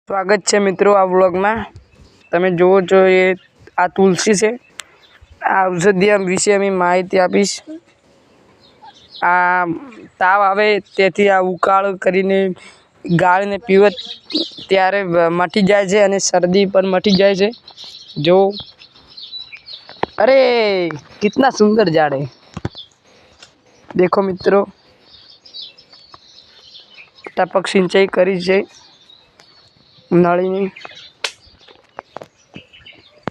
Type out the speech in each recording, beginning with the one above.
स्वागत है मित्रों आ व्लॉग में। तमे जो ये आ तुलसी से आ औषधीय विषय अमी माहिती आपीश। आ ताव आवे तेथी आ उकाळ करीने गाळीने पीवत त्यारे मटी जाए छे अने शरदी पर मटी जाए छे। जो अरे कितना सुंदर झाड़ है, देखो मित्रों। टपक सिंचाई करी छे नळीनी।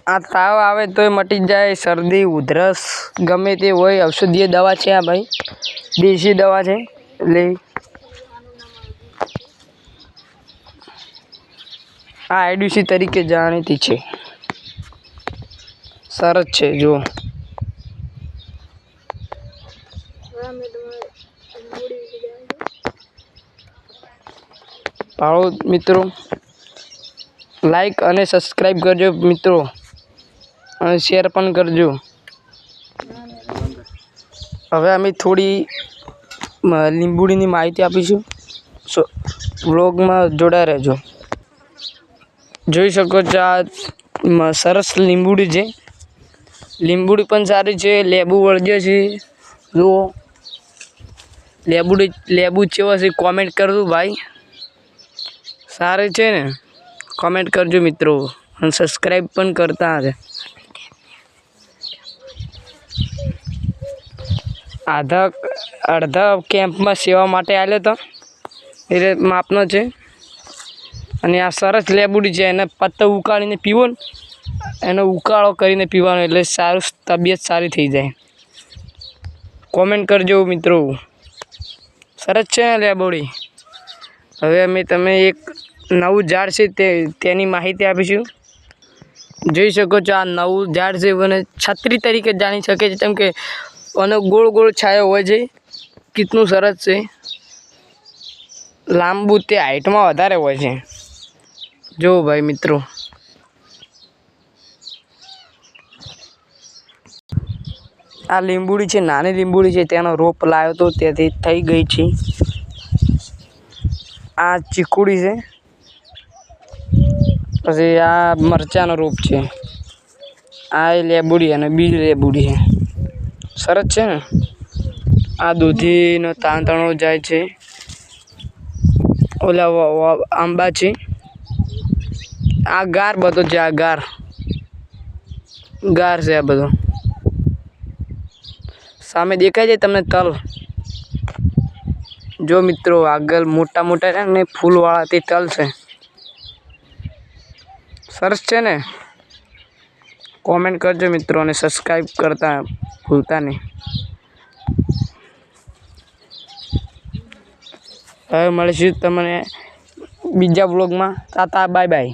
आ ताव आवे तो मटी जाए, शरदी उधरस गमे ते होय औषधीय दवा छे। आ भाई देशी दवा छे એટલે आ आईडीसी तरीके जाણીતી છે। સરસ છે જો। पाओ मित्रों लाइक और सब्सक्राइब करजो मित्रों और शेयर पण करजो। हवे अमे थोड़ी લીંબુડીની माहिती आपीशुं, व्लॉग में जोड़ा रहेजो। जोई शको छो आ सरस લીંબુડી छे। લીંબુડી पण सारी छे। लेबू वळग्यो छे जो लेबू चेवो छे कॉमेंट करजो भाई। सारे छे ने कॉमेंट करजो मित्रों और सब्सक्राइब पण करता है। आधा अर्धा केम्प में सेवा माटे आव्यो तो ए मापनो छे। अने आ सरस लेबुडी छे, एने पत्ता उकाळीने पीवो ने एनो उकाळो करीने पीवानो એટલે सारू तबियत सारी थई जाए। कॉमेंट करजो मित्रों। सरस छे ने लेबुडी। हवे अमे तमे एक नवुं झाड़ छे तेनी माहिती आपीशुं। જોઈ શકો છો આ નવું ઝાડ છે અને છત્રી તરીકે જાણી શકે છે કેમ કે આનો ગોળ ગોળ છાયો હોય છે। કેટલું સરસ છે, લાંબુ તે હાઈટમાં વધારે હોય છે। જો ભાઈ મિત્રો આ લીંબુડી છે, નાની લીંબુડી છે, તેનો રોપ લાવ્યો તો તેથી થઈ ગઈ છે। આ ચીકુડી છે, પછી આ મરચાનો રોપ છે, આ લેબુડી અને બીજી લેબુડી છે। સરસ છે ને। આ દૂધીનો તાંતણો જાય છે। ઓલા આંબા છે। આ ગાર બધો છે, આ ગાર છે। આ બધો સામે દેખાય છે તમને તલ। જો મિત્રો આગળ મોટા મોટા છે ને ફૂલવાળા તે તલ છે। सरस है ने। कॉमेंट करजो मित्रों ने सब्सक्राइब करता भूलता नहीं। हवे मळीशुं तमने बीजा व्लॉग में। Tata bye bye.